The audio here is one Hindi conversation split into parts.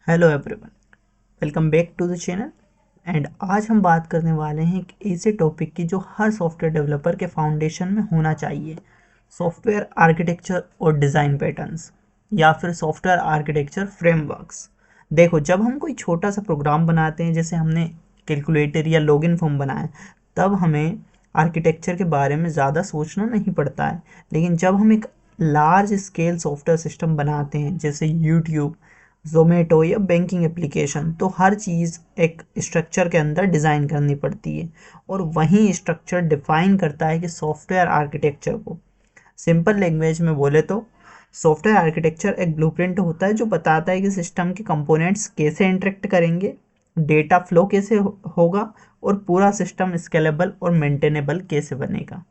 Hello everyone, welcome back to the channel. And आज हम बात करने वाले हैं एक ऐसे टॉपिक की जो हर सॉफ्टवेयर डेवलपर के फाउंडेशन में होना चाहिए। सॉफ्टवेयर आर्किटेक्चर और डिज़ाइन पैटर्न्स या फिर सॉफ्टवेयर आर्किटेक्चर फ्रेमवर्क्स। देखो, जब हम कोई छोटा सा प्रोग्राम बनाते हैं, जैसे हमने कैलकुलेटर या लॉगिन फॉर्म बनाया, तब हमें आर्किटेक्चर के बारे में ज़्यादा सोचना नहीं पड़ता है। लेकिन जब हम एक लार्ज स्केल सॉफ्टवेयर सिस्टम बनाते हैं, जैसे यूट्यूब, ज़ोमैटो या बैंकिंग एप्लीकेशन, तो हर चीज़ एक स्ट्रक्चर के अंदर डिज़ाइन करनी पड़ती है और वही स्ट्रक्चर डिफाइन करता है कि सॉफ्टवेयर आर्किटेक्चर को। सिंपल लैंग्वेज में बोले तो सॉफ्टवेयर आर्किटेक्चर एक ब्लूप्रिंट होता है जो बताता है कि सिस्टम के कंपोनेंट्स कैसे इंटरेक्ट करेंगे, डेटा फ्लो कैसे होगा और पूरा सिस्टम स्केलेबल और मेंटेनेबल कैसे बनेगा।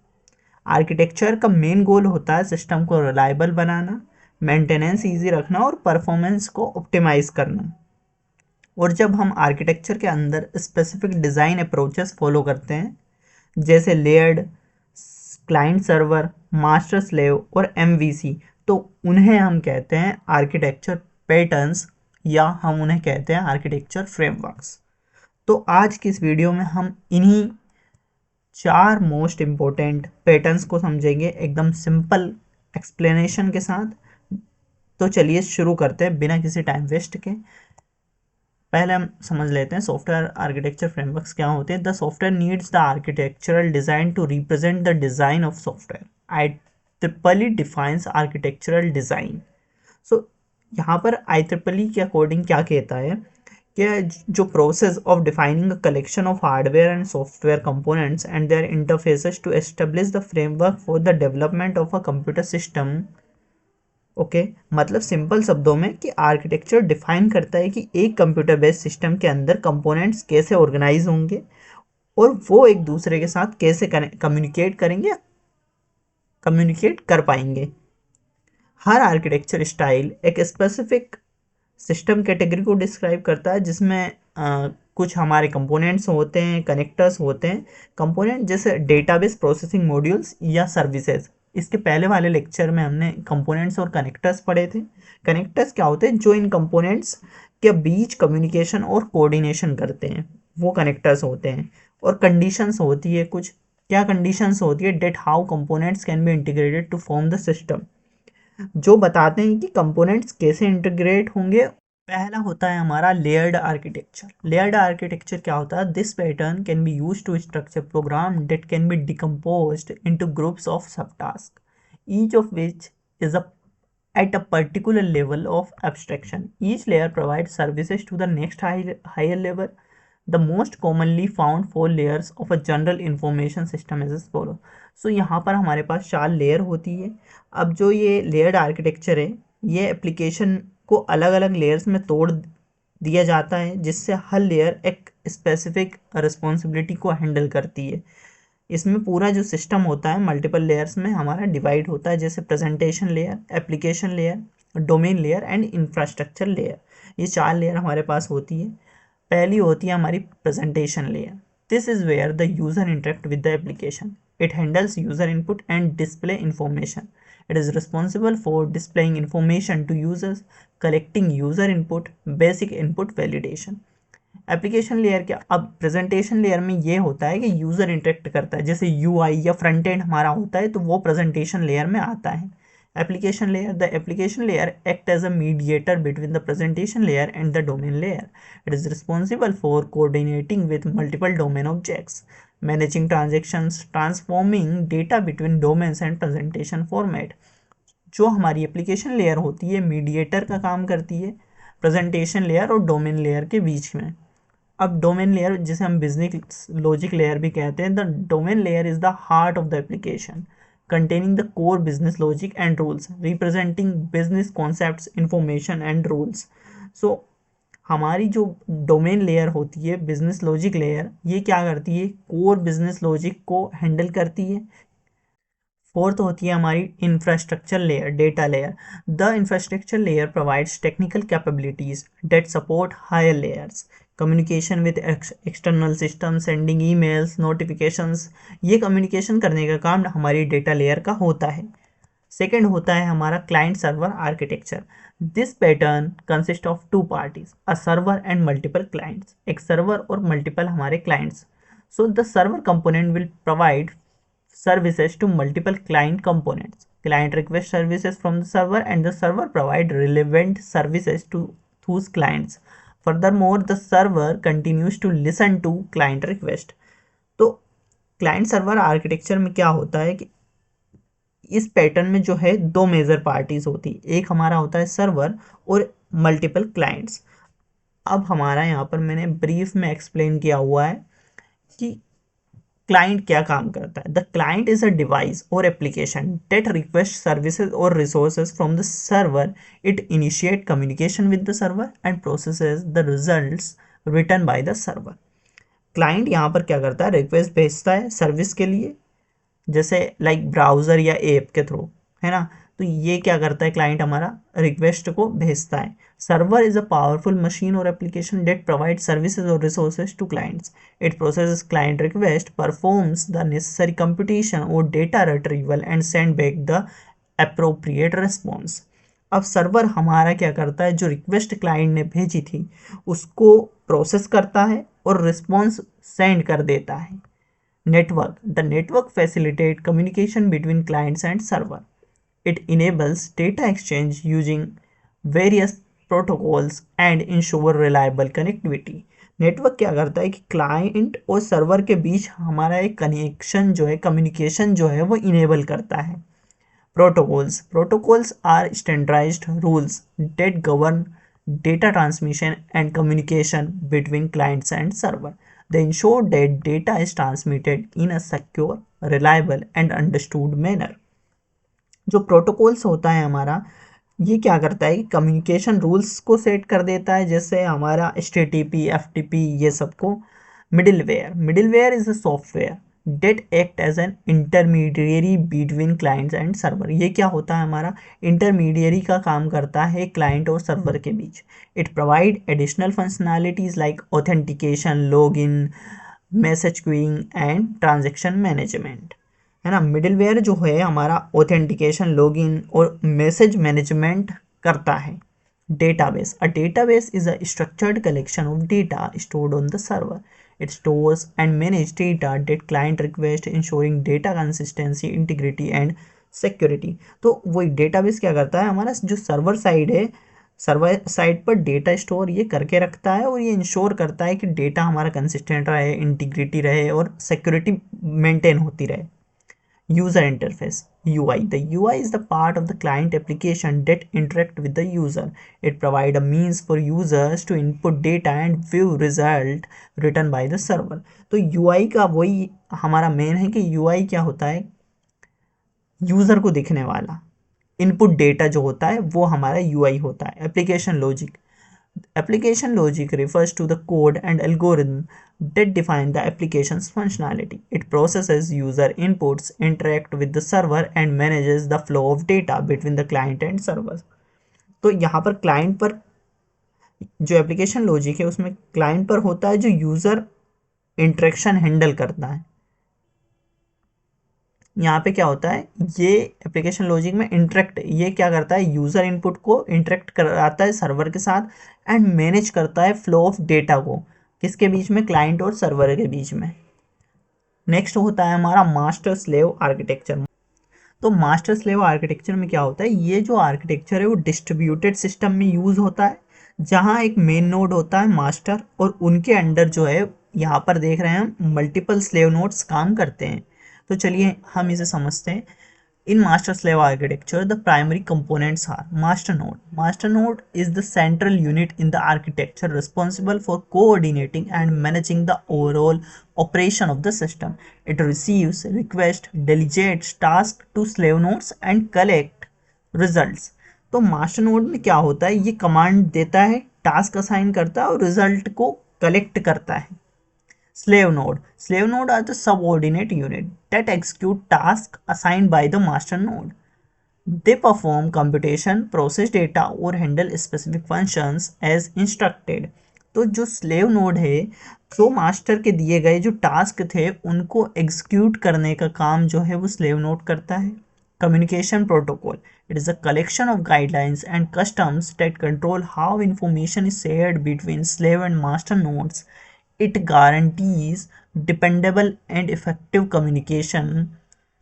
आर्किटेक्चर का मेन गोल होता है सिस्टम को रिलायबल बनाना, मेंटेनेंस इजी रखना और परफॉर्मेंस को ऑप्टिमाइज करना। और जब हम आर्किटेक्चर के अंदर स्पेसिफिक डिज़ाइन अप्रोचेस फॉलो करते हैं, जैसे layered, client server, master slave और एमवीसी, तो उन्हें हम कहते हैं आर्किटेक्चर पैटर्न्स या हम उन्हें कहते हैं आर्किटेक्चर फ्रेमवर्क्स। तो आज की इस वीडियो में हम इन्हीं 4 मोस्ट इम्पोर्टेंट पैटर्न्स को समझेंगे एकदम सिंपल एक्सप्लेनेशन के साथ। तो चलिए शुरू करते हैं बिना किसी टाइम वेस्ट के। पहले हम समझ लेते हैं सॉफ्टवेयर आर्किटेक्चर फ्रेमवर्क्स क्या होते हैं। The software needs the architectural design to represent the design of software. IEEE defines architectural design. So यहाँ पर IEEE के अकॉर्डिंग क्या कहता है कि जो process of defining a collection of hardware and software components and their interfaces to establish the framework for the development of a computer system. Okay, मतलब सिंपल शब्दों में कि आर्किटेक्चर डिफाइन करता है कि एक कंप्यूटर बेस्ड सिस्टम के अंदर कंपोनेंट्स कैसे ऑर्गेनाइज होंगे और वो एक दूसरे के साथ कैसे कम्युनिकेट कर पाएंगे। हर आर्किटेक्चर स्टाइल एक स्पेसिफिक सिस्टम कैटेगरी को डिस्क्राइब करता है, जिसमें कुछ हमारे कंपोनेंट्स होते हैं, कनेक्टर्स होते हैं। कंपोनेंट जैसे डेटाबेस प्रोसेसिंग मॉड्यूल्स या सर्विसेज। इसके पहले वाले लेक्चर में हमने कंपोनेंट्स और कनेक्टर्स पढ़े थे। कनेक्टर्स क्या होते हैं? जो इन कंपोनेंट्स के बीच कम्युनिकेशन और कोऑर्डिनेशन करते हैं, वो कनेक्टर्स होते हैं। और कंडीशंस होती है कुछ। क्या कंडीशंस होती है? That how components can be integrated to form the system, जो बताते हैं कि कंपोनेंट्स कैसे इंटीग्रेट होंगे। पहला होता है हमारा लेयर्ड आर्किटेक्चर। लेयर्ड आर्किटेक्चर क्या होता है? This pattern can be used to structure program that can be decomposed into groups of subtask, each of which is at a particular level of abstraction. Each layer provides services to the next higher level. The most commonly found 4 layers of a general information system is as follow. So यहाँ पर हमारे पास 4 लेयर होती है। अब जो ये लेयर्ड आर्किटेक्चर है, ये एप्लीकेशन को अलग अलग लेयर्स में तोड़ दिया जाता है, जिससे हर लेयर एक स्पेसिफिक रिस्पॉन्सिबिलिटी को हैंडल करती है। इसमें पूरा जो सिस्टम होता है मल्टीपल लेयर्स में हमारा डिवाइड होता है, जैसे presentation layer, application layer, domain layer and infrastructure layer. ये 4 लेयर हमारे पास होती है। पहली होती है हमारी presentation layer. This is where the user interact with the application. It handles user input and display information. It is responsible for displaying information to users, collecting user input, basic input validation. Application layer क्या? अब प्रेजेंटेशन लेयर में ये होता है कि यूज़र इंटरेक्ट करता है, जैसे यूआई या फ्रंट एंड हमारा होता है, तो वो प्रेजेंटेशन लेयर में आता है। Application layer, the application layer act as a mediator between the presentation layer and the domain layer. It is responsible for coordinating with multiple domain objects, managing transactions, transforming data between domains and presentation format. जो हमारी एप्लीकेशन लेयर होती है, मीडिएटर का काम करती है प्रेजेंटेशन लेयर और डोमेन लेयर के बीच में। अब डोमेन लेयर, जिसे हम बिजनेस लॉजिक लेयर भी कहते हैं, the domain layer is the heart of the application, containing the core business logic and rules, representing business concepts, information and rules. So हमारी जो डोमेन लेयर होती है, बिजनेस लॉजिक लेयर, ये क्या करती है? कोर बिजनेस लॉजिक को हैंडल करती है। फोर्थ होती है हमारी infrastructure layer, data layer. The infrastructure layer provides technical capabilities that support higher layers, communication with external system, sending emails, notifications. ये कम्युनिकेशन करने का काम हमारी डेटा लेयर का होता है। सेकेंड होता है हमारा client server architecture. This pattern consist of two parties, a server and multiple clients, एक सर्वर और मल्टीपल हमारे clients. So the server component will provide services to multiple client components. Client request services from the server and the server provide relevant services to those clients. Furthermore, the server continues to listen to client request. तो क्लाइंट सर्वर आर्किटेक्चर में क्या होता है कि इस पैटर्न में जो है दो मेजर पार्टीज होती है, एक हमारा होता है सर्वर और मल्टीपल क्लाइंट्स। अब हमारा यहाँ पर मैंने ब्रीफ में एक्सप्लेन किया हुआ है कि क्लाइंट क्या काम करता है। The client is a device or application that request services और resources from the server. It initiate communication with the server and processes the results returned by the server. Client यहाँ पर क्या करता है, रिक्वेस्ट भेजता है सर्विस के लिए, जैसे लाइक ब्राउज़र या ऐप के थ्रू, है ना। तो ये क्या करता है, क्लाइंट हमारा रिक्वेस्ट को भेजता है। Server is a powerful machine और एप्लीकेशन डेट प्रोवाइड सर्विसेज और resources to clients. It processes client request, performs the necessary computation और data retrieval and send back the appropriate response. अब सर्वर हमारा क्या करता है, जो रिक्वेस्ट क्लाइंट ने भेजी थी उसको प्रोसेस करता है और रिस्पॉन्स सेंड कर देता है। Network. The network facilitates communication between clients and server. It enables data exchange using various protocols and ensure reliable connectivity. Network क्या करता है कि क्लाइंट और सर्वर के बीच हमारा एक कनेक्शन जो है, कम्युनिकेशन जो है वो इनेबल करता है। Protocols are standardized rules that govern data transmission and communication between clients and server. They ensure that data is transmitted in a secure, reliable and understood manner. जो प्रोटोकॉल्स होता है हमारा, ये क्या करता है कि कम्युनिकेशन रूल्स को सेट कर देता है, जैसे हमारा HTTP, FTP ये सबको। Middleware is a software that act as an intermediary between clients and server. ये क्या होता है, हमारा इंटरमीडियरी का काम करता है क्लाइंट और सर्वर के बीच। It provide additional functionalities like authentication, login, message queuing and transaction management, है ना। मिडिलवेयर जो है हमारा ऑथेंटिकेशन, लॉगिन और मैसेज मैनेजमेंट करता है। Database, a database is a structured collection of data stored on the server. It stores and manages data that client request, ensuring data consistency, integrity and security. तो वही डेटाबेस क्या करता है, हमारा जो सर्वर साइड है, सर्वर साइड पर डेटा स्टोर ये करके रखता है और ये इंश्योर करता है कि डेटा हमारा कंसिस्टेंट रहे, इंटीग्रिटी रहे और सिक्योरिटी मेंटेन होती रहे। User interface, UI. The UI is the part of the client application that interact with the user. It provide a means for users to input data and view result written by the server. तो UI का वही हमारा मेन है कि UI क्या होता है, यूज़र को दिखने वाला इनपुट डेटा जो होता है वो हमारा UI होता है। Application logic, application logic refers to the code and algorithm that define the application's functionality. It processes user inputs, interact with the server and manages the flow of data between the client and server. तो यहाँ पर क्लाइंट पर जो एप्लीकेशन लॉजिक है उसमें क्लाइंट पर होता है जो यूज़र इंटरेक्शन हैंडल करता है। यहाँ पे क्या होता है, ये एप्लीकेशन लॉजिक में इंटरेक्ट, ये क्या करता है, यूज़र इनपुट को इंटरेक्ट कराता है सर्वर के साथ एंड मैनेज करता है फ्लो ऑफ डेटा को, किसके बीच में, क्लाइंट और सर्वर के बीच में। नेक्स्ट होता है हमारा मास्टर स्लेव आर्किटेक्चर। तो मास्टर स्लेव आर्किटेक्चर में क्या होता है, ये जो आर्किटेक्चर है वो डिस्ट्रीब्यूटेड सिस्टम में यूज़ होता है, जहाँ एक मेन नोड होता है मास्टर और उनके अंडर जो है, यहाँ पर देख रहे हैं हम मल्टीपल स्लेव नोड्स काम करते हैं। तो चलिए हम इसे समझते हैं। In master slave architecture the primary components are master node. Master node is the central unit in the architecture responsible for coordinating and managing the overall operation of the system. It receives requests, delegates tasks to slave nodes and collect results. तो मास्टर नोड में क्या होता है, ये कमांड देता है, टास्क असाइन करता है और रिजल्ट को कलेक्ट करता है। Slave node are the subordinate unit that execute tasks assigned by the master node. They perform computation, process data और handle specific functions as instructed. तो जो स्लेव नोड है, जो मास्टर के दिए गए जो टास्क थे उनको एग्जीक्यूट करने का काम जो है वो स्लेव नोड करता है। Communication protocol. It is a collection of guidelines and customs that control how information is shared between slave and master nodes. It guarantees dependable and effective communication,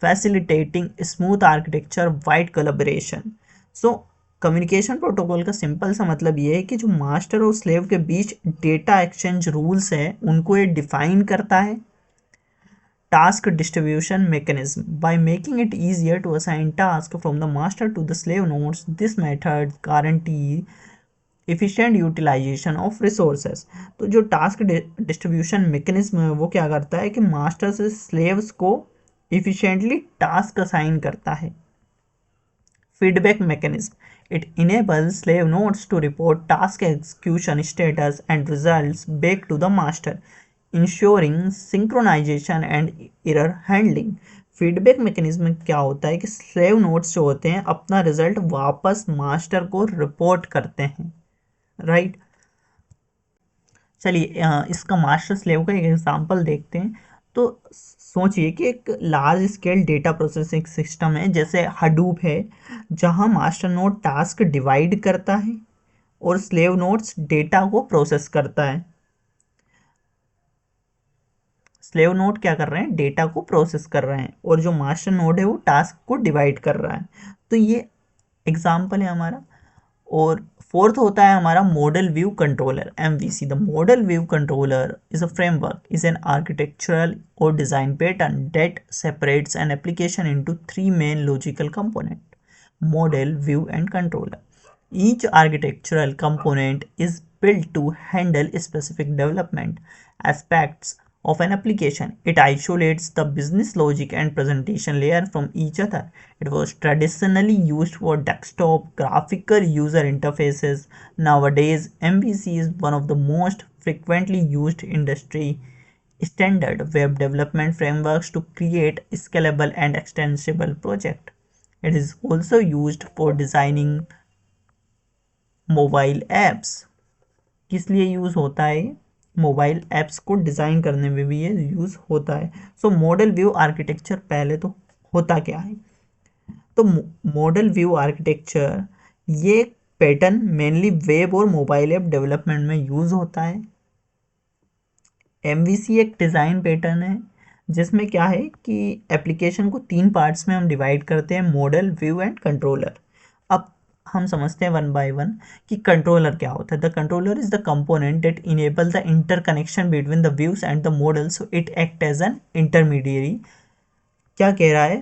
facilitating smooth architecture wide collaboration. So communication protocol का सिंपल सा मतलब ये है कि जो मास्टर और स्लेव के बीच डेटा एक्सचेंज रूल्स है उनको ये डिफाइन करता है. Task distribution mechanism. By making it easier to assign tasks from the master to the slave nodes, this method guarantee efficient utilization of resources. तो जो टास्क डिस्ट्रीब्यूशन मैकेनिज्म है वो क्या करता है कि मास्टर से स्लेव्स को इफिशिएंटली टास्क असाइन करता है. Feedback mechanism. It enables slave nodes to report task execution status and results back to the master, ensuring synchronization and error handling. Feedback mechanism क्या होता है कि स्लेव नोड्स जो होते हैं अपना रिजल्ट वापस मास्टर को रिपोर्ट करते हैं. राइट. चलिए इसका मास्टर स्लेव का एक एग्जांपल देखते हैं. तो सोचिए कि एक large scale data processing system है जैसे हडूप है, जहां मास्टर नोड टास्क डिवाइड करता है और स्लेव नोड्स डेटा को प्रोसेस करता है. स्लेव नोड क्या कर रहे हैं, डेटा को प्रोसेस कर रहे हैं, और जो मास्टर नोड है वो टास्क को डिवाइड कर रहा है. तो ये एग्जांपल है हमारा. और फोर्थ होता है हमारा model view controller, MVC. The model view controller is a framework, is an architectural और design pattern that separates an application into 3 main logical component, model, view and controller. Each architectural component is built to handle specific development aspects of an application. It isolates the business logic and presentation layer from each other. It was traditionally used for desktop graphical user interfaces. Nowadays, MVC is one of the most frequently used industry standard web development frameworks to create scalable and extensible projects. It is also used for designing mobile apps. किस लिए यूज़ होता है, मोबाइल ऐप्स को डिज़ाइन करने में भी ये यूज़ होता है. सो मॉडल व्यू आर्किटेक्चर पहले तो होता क्या है, तो मॉडल व्यू आर्किटेक्चर ये पैटर्न मेनली वेब और मोबाइल ऐप डेवलपमेंट में यूज़ होता है. MVC एक डिज़ाइन पैटर्न है जिसमें क्या है कि एप्लीकेशन को 3 पार्ट्स में हम डिवाइड करते हैं, मॉडल, व्यू एंड कंट्रोलर. अब हम समझते हैं वन बाय वन कि कंट्रोलर क्या होता है. The controller is the component that enable the interconnection between the views and the model, so it act as an intermediary. क्या कह रहा है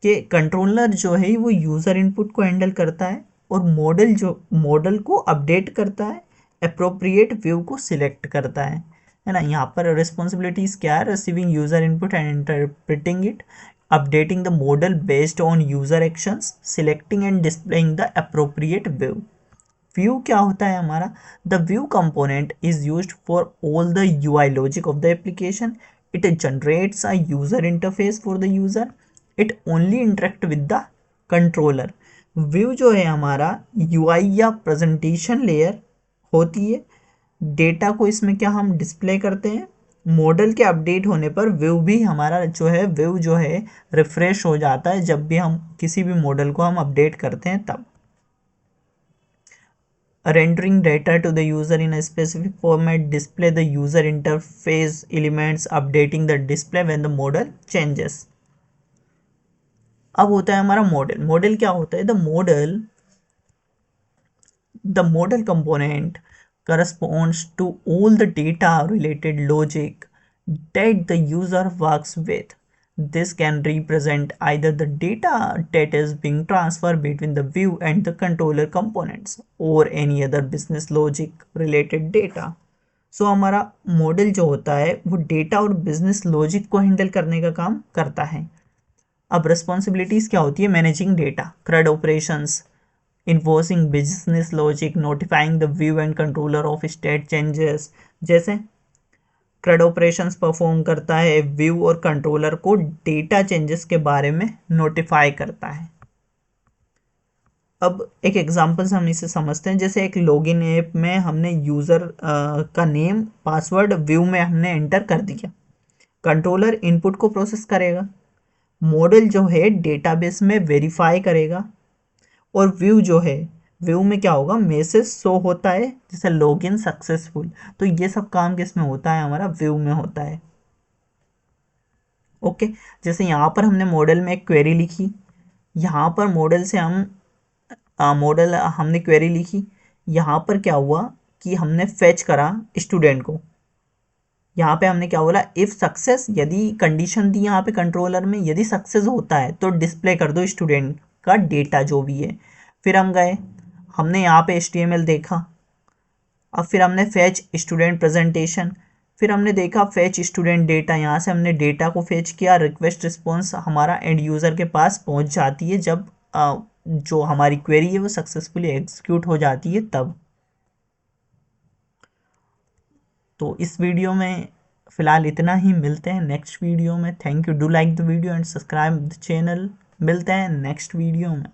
कि कंट्रोलर जो है वो यूज़र इनपुट को हैंडल करता है और मॉडल जो मॉडल को अपडेट करता है, अप्रोप्रिएट व्यू को सिलेक्ट करता है ना. यहाँ पर रिस्पॉन्सिबिलिटीज़ क्या है, receiving user input and interpreting it, updating the model based on user actions, selecting and displaying the appropriate view. View क्या होता है हमारा, the view component is used for all the UI logic of the application. It generates a user interface for the user. It only interact with the controller. View जो है हमारा UI या presentation layer होती है. डेटा को इसमें क्या हम डिस्प्ले करते हैं, मॉडल के अपडेट होने पर व्यू भी हमारा जो है व्यू जो है रिफ्रेश हो जाता है जब भी हम किसी भी मॉडल को हम अपडेट करते हैं तब. Rendering data to the user in a specific format, display the user interface elements, updating the display when the model changes. अब होता है हमारा मॉडल. मॉडल क्या होता है, the model component corresponds to all the data related logic that the user works with. This can represent either the data that is being transferred between the view and the controller components or any other business logic related data. So हमारा मॉडल जो होता है वो डेटा और बिजनेस लॉजिक को हैंडल करने का काम करता है. अब रिस्पॉन्सिबिलिटीज़ क्या होती है, managing data, CRUD operations, enforcing business logic, notifying the view and controller of state changes. जैसे CRUD operations परफॉर्म करता है, व्यू और कंट्रोलर को डेटा चेंजेस के बारे में नोटिफाई करता है. अब एक एग्जांपल से हम इसे समझते हैं. जैसे एक लॉगिन ऐप में हमने यूज़र का नेम, पासवर्ड व्यू में हमने एंटर कर दिया. कंट्रोलर इनपुट को प्रोसेस करेगा, मॉडल जो है डेटाबेस में वेरीफाई करेगा, और व्यू जो है, व्यू में क्या होगा, मैसेज शो होता है जैसे लॉगिन सक्सेसफुल। तो ये सब काम किस में होता है, हमारा व्यू में होता है। ओके, जैसे यहाँ पर हमने मॉडल में एक क्वेरी लिखी, यहाँ पर मॉडल से हम मॉडल हमने क्वेरी लिखी, यहाँ पर क्या हुआ कि हमने फेच करा स्टूडेंट को। यहाँ पे हमने क्या बोला, इफ सक्सेस, यदि कंडीशन दी यहाँ पे कंट्रोलर में, यदि सक्सेस होता है तो डिस्प्ले कर दो स्टूडेंट का डेटा जो भी है। फिर हम गए, हमने यहाँ पे HTML देखा, अब फिर हमने फेच स्टूडेंट प्रेजेंटेशन, फिर हमने देखा फेच स्टूडेंट डेटा, यहाँ से हमने डेटा को फेच किया, रिक्वेस्ट रिस्पॉन्स हमारा एंड यूज़र के पास पहुँच जाती है जब जो हमारी क्वेरी है वो सक्सेसफुली एग्जीक्यूट हो जाती है तब। तो इस वीडियो में फ़िलहाल इतना ही, मिलते हैं नेक्स्ट वीडियो में। Thank you, do like the video and subscribe the channel. मिलते हैं नेक्स्ट वीडियो में।